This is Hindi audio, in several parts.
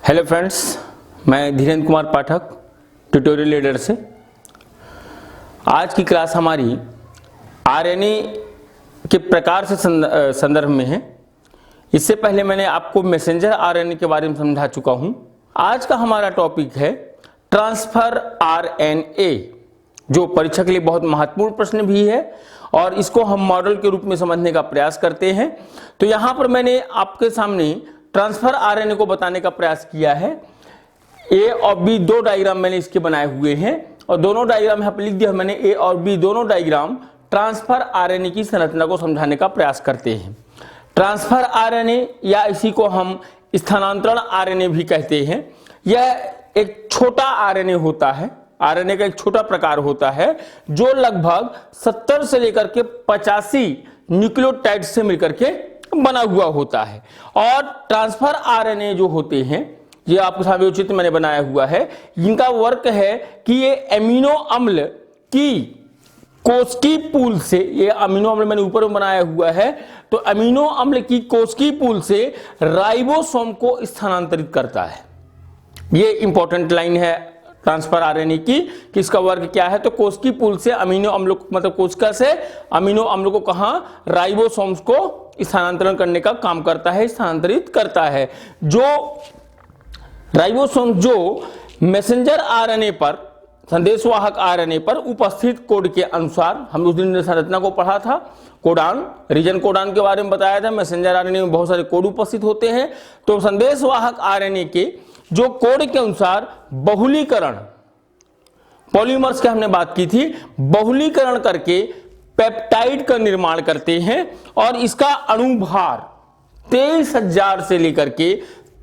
हेलो फ्रेंड्स, मैं धीरेन्द्र कुमार पाठक ट्यूटोरियल लीडर से। आज की क्लास हमारी आरएनए के प्रकार से संदर्भ में है। इससे पहले मैंने आपको मैसेंजर आरएनए के बारे में समझा चुका हूं। आज का हमारा टॉपिक है ट्रांसफर आरएनए, जो परीक्षा के लिए बहुत महत्वपूर्ण प्रश्न भी है और इसको हम मॉडल के रूप में समझने का प्रयास करते हैं। तो यहां पर मैंने आपके सामने ट्रांसफर आरएनए को बताने का प्रयास किया है। ए और बी दो डायग्राम मैंने इसके बनाए हुए हैं और दोनों डायग्राम यहाँ पर लिख दिया मैंने। ए और बी दोनों डायग्राम ट्रांसफर आरएनए की संरचना को समझाने का प्रयास करते हैं। ट्रांसफर आरएनए या इसी को हम स्थानांतरण आरएनए भी कहते हैं। यह एक छोटा आरएनए होता है। आरएनए का एक छोटा प्रकार होता है जो लगभग 70 से लेकर के 85 न्यूक्लियोटाइड से मिलकर के बना हुआ होता है। और ट्रांसफर आरएनए जो होते हैं, ये आपके सामने चित्र मैंने बनाया हुआ है, इनका वर्क है कि ये अमीनो अम्ल की कोशिकीय पूल से, ये अमीनो अम्ल मैंने ऊपर में बनाया हुआ है, तो अमीनो अम्ल की कोशिकीय पूल से राइबोसोम को स्थानांतरित करता है। ये इंपॉर्टेंट लाइन है ट्रांसफर आरएनए की कि इसका वर्क क्या है। तो कोशिकीय पूल से अमीनो अम्ल, मतलब कोशिका से अमीनो अम्ल को कहां, राइबोसोम्स को स्थानांतरण करने का काम करता है, स्थानांतरित करता है। जो राइबोसोम जो मैसेंजर आरएनए पर, संदेशवाहक आरएनए पर उपस्थित कोड के अनुसार, हम उस दिन संरचना को पढ़ा था, कोडान, रीजन कोडान के बारे में बताया था। मैसेंजर आरएनए में बहुत सारे कोड उपस्थित होते हैं। तो संदेशवाहक आरएनए के जो कोड के अनुसार बहुलीकरण, पॉलीमर्स की हमने बात की थी, बहुलीकरण करके पेप्टाइड का निर्माण करते हैं और इसका अणुभार 23,000 से लेकर के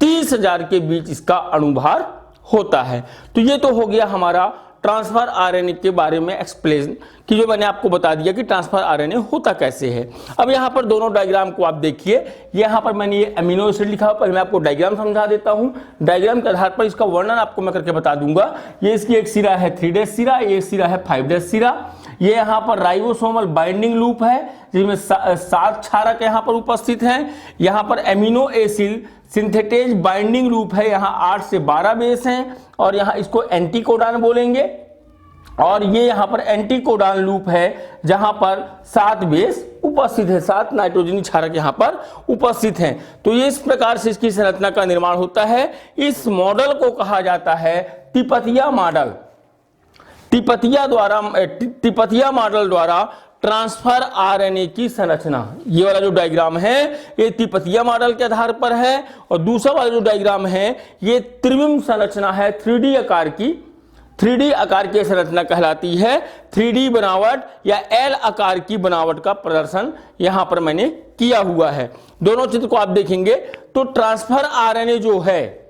30,000 के बीच इसका अणुभार होता है। तो ये तो हो गया हमारा ट्रांसफर आरएनए के बारे में एक्सप्लेन, कि जो मैंने आपको बता दिया कि ट्रांसफर आरएनए होता कैसे है। अब यहाँ पर दोनों डायग्राम को आप देखिए। यहाँ पर मैंने ये अमीनो एसिड लिखा हुआ, पहले मैं आपको डायग्राम समझा देता हूँ। डायग्राम के आधार पर इसका वर्णन आपको मैं करके बता दूंगा। ये इसकी एक सिरा है 3' सिरा, ये सिरा है 5' सिरा। ये यहाँ पर राइबोसोमल बाइंडिंग लूप है जिसमें 7 क्षारक यहाँ पर उपस्थित हैं। यहाँ पर amino acid synthetase binding loop है, यहाँ 8 से 12 बेस हैं और यहाँ इसको एंटीकोडान बोलेंगे। और ये यहाँ पर एंटीकोडान लूप है जहां पर 7 बेस उपस्थित है, 7 नाइट्रोजनी क्षारक यहाँ पर उपस्थित हैं। तो ये इस प्रकार से इसकी संरचना का निर्माण होता है। इस मॉडल को कहा जाता है तिपतिया मॉडल। तिपतिया मॉडल द्वारा ट्रांसफर आरएनए की संरचना, ये वाला जो डायग्राम है ये तिपतिया मॉडल के आधार पर है। और दूसरा वाला जो डायग्राम है ये त्रिविम संरचना है, 3D आकार की, 3D आकार की संरचना कहलाती है। 3D बनावट या L आकार की बनावट का प्रदर्शन यहां पर मैंने किया हुआ है। दोनों चित्र को आप देखेंगे तो ट्रांसफर आरएनए जो है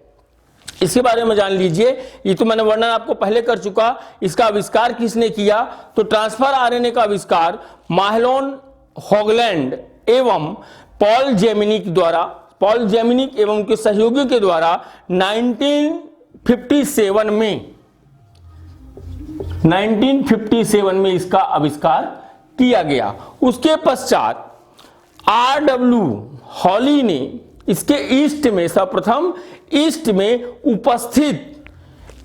इसके बारे में जान लीजिए। ये तो मैंने वर्णन आपको पहले कर चुका। इसका आविष्कार किसने किया? तो ट्रांसफर आरएनए का आविष्कार माहलोन हॉगलैंड एवं पॉल जेमिनिक एवं उनके सहयोगियों के द्वारा 1957 में इसका आविष्कार किया गया। उसके पश्चात R.W. हॉली ने इसके ईस्ट में, सर्वप्रथम ईस्ट में उपस्थित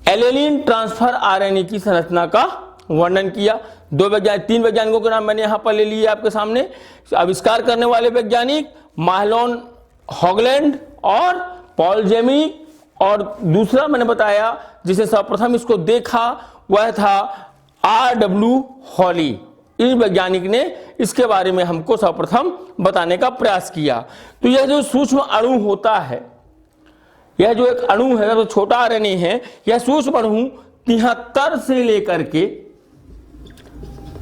एलेनिन ट्रांसफर आरएनए की संरचना का वर्णन किया। 3 वैज्ञानिकों के नाम मैंने यहां पर ले लिए आपके सामने। आविष्कार करने वाले वैज्ञानिक माहलोन हॉगलैंड और पॉल जेमिनिक, और दूसरा मैंने बताया जिसे सर्वप्रथम इसको देखा वह था R.W. हॉली। इस वैज्ञानिक ने इसके बारे में हमको सर्वप्रथम बताने का प्रयास किया। तो यह जो सूक्ष्म अणु होता है, यह जो एक अणु है, तो छोटा आरएनए है, यह सूक्ष्म अणु 73 से लेकर के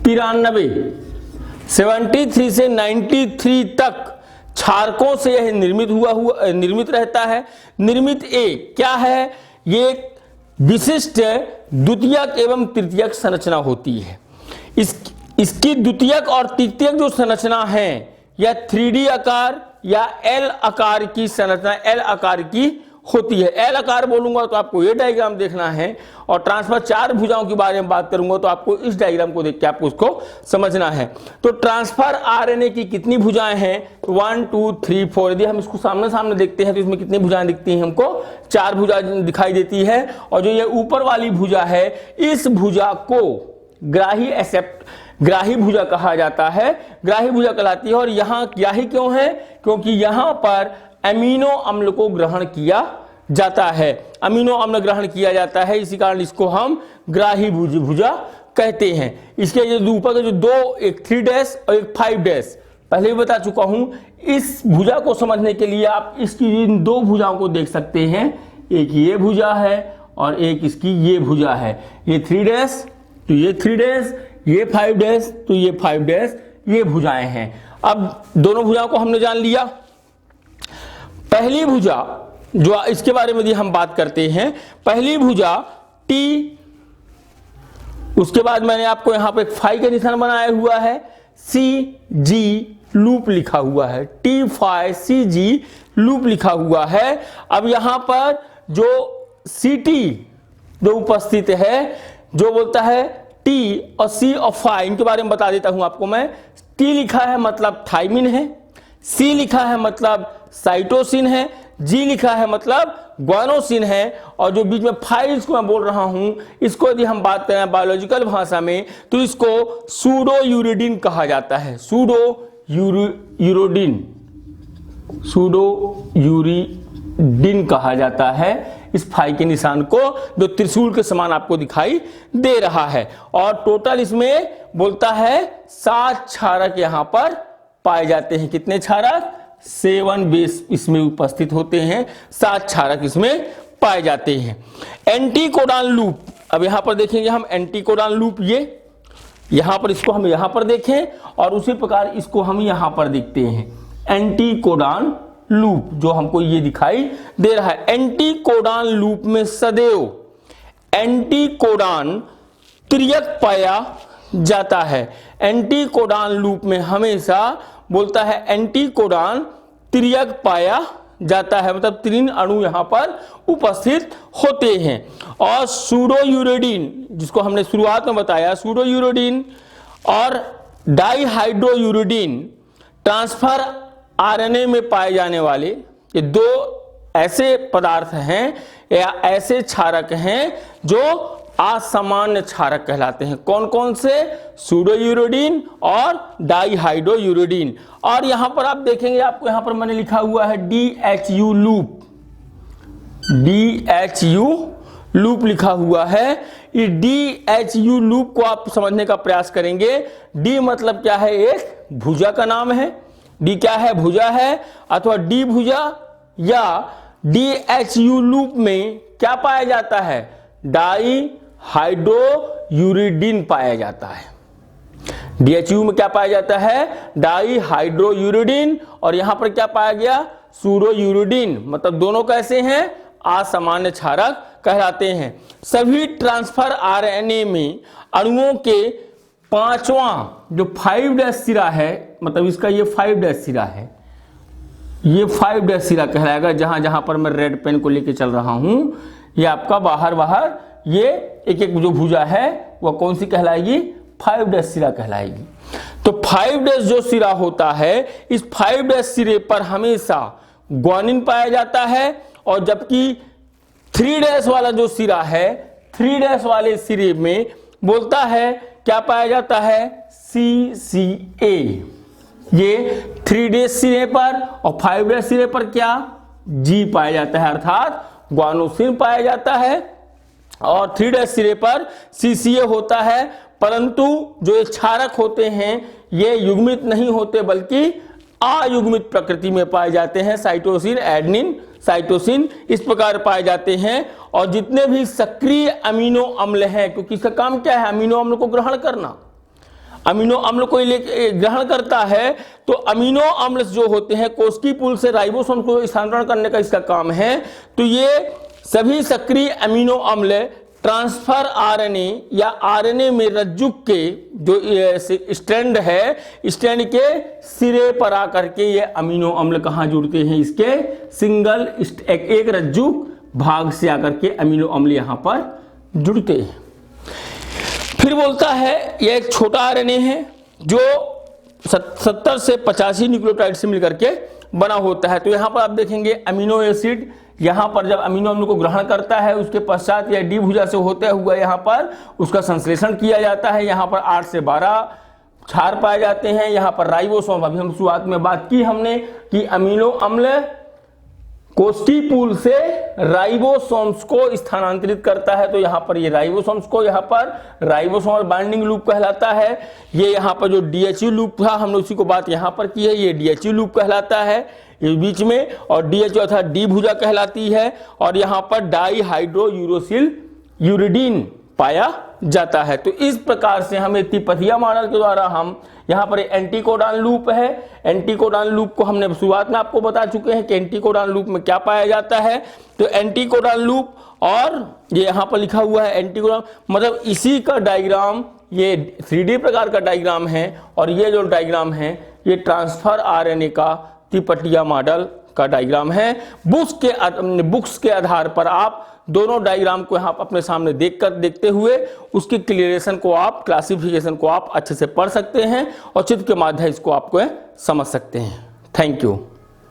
93, 73 से 93 तक क्षारकों से यह निर्मित रहता है। निर्मित ए क्या है? ये एक विशिष्ट द्वितीयक एवं तृतीयक संरचना होती है। इसकी द्वितीयक और तृतीयक जो संरचना है यह 3D आकार या L आकार की संरचना, L आकार की होती है। एल आकार बोलूंगा तो आपको ये डायग्राम देखना है, और ट्रांसफर 4 भुजाओं के बारे में बात करूंगा तो आपको इस डायग्राम को देख के आपको उसको समझना है। तो ट्रांसफर आरएनए की कितनी भुजाएं हैं? 1 2 3 4। यदि हम इसको सामने सामने देखते हैं तो इसमें कितनी भुजाएं दिखती हैं? हमको 4 भुजा दिखाई देती है। और जो ये ऊपर वाली भुजा है, इस भुजा को ग्राही भुजा कहा जाता है, ग्राही भुजा कहलाती है। और यहाँ ग्राही क्यों है? क्योंकि यहाँ पर अमीनो अम्ल को ग्रहण किया जाता है, अमीनो अम्ल ग्रहण किया जाता है, इसी कारण इसको हम ग्राही भुजा कहते हैं। इसके जो ऊपर के जो 2, एक 3 डैश और एक 5 डैश, पहले भी बता चुका हूं। इस भुजा को समझने के लिए आप इसकी इन 2 भुजाओं को देख सकते हैं। एक ये भुजा है और एक इसकी ये भुजा है। ये 3 डैश तो ये 3 डैश, ये 5 डैश तो ये 5 डैश, ये भुजाएं हैं। अब दोनों भुजाओं को हमने जान लिया। पहली भुजा जो इसके बारे में हम बात करते हैं, पहली भुजा टी, उसके बाद मैंने आपको यहां पे एक फाई का निशान बनाया हुआ है, सी जी लूप लिखा हुआ है, टी फाई सी जी लूप लिखा हुआ है। अब यहां पर जो सी टी जो उपस्थित है, जो बोलता है टी और सी और फाई, इनके बारे में बता देता हूं आपको मैं। टी लिखा है मतलब थाइमिन है, सी लिखा है मतलब साइटोसिन है, जी लिखा है मतलब ग्वानोसिन है, और जो बीच में 5 को मैं बोल रहा हूं, इसको यदि हम बात करें बायोलॉजिकल भाषा में तो इसको सूडो यूरिडिन कहा जाता है। सूडो यूरिडिन कहा जाता है इस 5 के निशान को, जो त्रिशूल के समान आपको दिखाई दे रहा है। और टोटल इसमें बोलता है 7 क्षारक यहां पर पाए जाते हैं। कितने क्षारक? 7 बेस इसमें उपस्थित होते हैं, 7 क्षारक इसमें पाए जाते हैं। एंटीकोडॉन लूप, अब यहां पर देखेंगे हम एंटीकोडॉन लूप, ये यहां पर, इसको हम यहां पर देखें और उसी प्रकार इसको हम यहां पर देखते हैं। एंटीकोडॉन लूप जो हमको ये दिखाई दे रहा है, एंटीकोडॉन लूप में सदैव एंटीकोडॉन त्रियक पाया जाता है। एंटीकोडॉन लूप में हमेशा बोलता है एंटीकोडॉन त्रियक पाया जाता है, मतलब 3 अणु यहां पर उपस्थित होते हैं। और सूडोयूरिडिन, जिसको हमने शुरुआत में बताया, सूडोयूरिडिन और डाइहाइड्रोयूरिडिन ट्रांसफर आरएनए में पाए जाने वाले ये 2 ऐसे पदार्थ हैं या ऐसे क्षारक हैं जो असामान्य क्षारक कहलाते हैं। कौन कौन से? सूडोयूरिडिन और डाइहाइड्रोयूरिडिन। और यहां पर आप देखेंगे, आपको यहां पर मैंने लिखा हुआ है DHU लूप, DHU लूप लिखा हुआ है। इस DHU लूप को आप समझने का प्रयास करेंगे। डी मतलब क्या है? एक भुजा का नाम है। डी क्या है? भुजा है, अथवा डी भुजा या DHU लूप में क्या पाया जाता है? डाइहाइड्रोयूरिडिन पाया जाता है। DHU में क्या पाया जाता है? डाइहाइड्रोयूरिडिन। और यहां पर क्या पाया गया? सूडोयूरिडिन। मतलब दोनों कैसे हैं? असामान्य क्षारक कहलाते हैं। सभी ट्रांसफर आरएनए में अणुओं के 5वां जो 5 डैश सिरा है, मतलब इसका ये 5 डैश सिरा है, ये 5 डैश सिरा कहलाएगा। जहां जहां पर मैं रेड पेन को लेके चल रहा हूं, ये आपका बाहर ये एक एक जो भुजा है वह कौन सी कहलाएगी? 5 डैश सिरा कहलाएगी। तो 5 डैश जो सिरा होता है, इस 5 डैश सिरे पर हमेशा ग्वानिन पाया जाता है। और जबकि 3 डैश वाला जो सिरा है, 3 डैश वाले सिरे में बोलता है क्या पाया जाता है? CCA। ये 3 डैश सिरे पर और 5 डैश सिरे पर क्या? G पाया जाता है, अर्थात ग्वानोसिन पाया जाता है। और 3 डैश सिरे पर CCA होता है। परंतु जो ये क्षारक होते हैं ये युग्मित नहीं होते, बल्कि अयुग्मित प्रकृति में पाए जाते हैं। साइटोसिन, एडेनिन, साइटोसिन इस प्रकार पाए जाते हैं। और जितने भी सक्रिय अमीनो अम्ल हैं, क्योंकि इसका काम क्या है? अमीनो अम्ल को ग्रहण करना। अमीनो अम्ल को ग्रहण करता है, तो अमीनो अम्ल जो होते हैं कोशिकीय पुल से राइबोसोम को स्थानांतरण करने का इसका काम है। तो ये सभी सक्रिय अमीनो अम्ल ट्रांसफर आरएनए या आरएनए में रज्जु के जो स्ट्रैंड है, स्ट्रैंड के सिरे पर आकर के ये अमीनो अम्ल कहाँ जुड़ते हैं, इसके सिंगल एक रज्जु भाग से आकर के अमीनो अम्ल यहां पर जुड़ते हैं। फिर बोलता है यह एक छोटा आरएनए है जो 70 से 85 न्यूक्लियोटाइड से मिलकर के बना होता है। तो यहां पर आप देखेंगे अमीनो एसिड यहां पर जब अमीनो अम्ल को ग्रहण करता है उसके पश्चात यह डी भुजा से होते हुए यहां पर उसका संश्लेषण किया जाता है। यहां पर 8 से 12 क्षार पाए जाते हैं। यहां पर राइबोसोम, अभी हम शुरुआत में बात की हमने कि अमीनो अम्ल कोष्ठी पूल से राइबोसोम्स को स्थानांतरित करता है। तो यहां पर ये राइबोसोम्स को यहां पर राइबोसोमल बाइंडिंग लूप कहलाता है। ये यहां पर जो डीएचयू लूप था हमने उसी को बात यहां पर की है, ये डीएचयू लूप कहलाता है ये बीच में, और डीएचयू अर्थात डी भुजा कहलाती है। और यहां पर डाई हाइड्रो यूरोसिल यूरिडीन पाया जाता है। तो इस प्रकार से हम त्रिपथिया मॉडल के द्वारा हम यहाँ पर एंटीकोडॉन लूप है, एंटीकोडॉन लूप को हमने शुरुआत में आपको बता चुके हैं कि एंटीकोडॉन लूप में क्या पाया जाता है। तो एंटीकोडॉन लूप, और ये यहाँ पर लिखा हुआ है एंटीकोडॉन, मतलब इसी का डायग्राम ये 3D प्रकार का डायग्राम है, और ये जो डायग्राम है ये ट्रांसफर आरएनए का त्रिपथिया मॉडल का डायग्राम है। बुक्स के आधार पर आप दोनों डायग्राम को यहाँ अपने सामने देखते हुए उसकी क्लियरेशन को आप, क्लासिफिकेशन को आप अच्छे से पढ़ सकते हैं और चित्र के माध्यम से इसको आपको समझ सकते हैं। Thank you.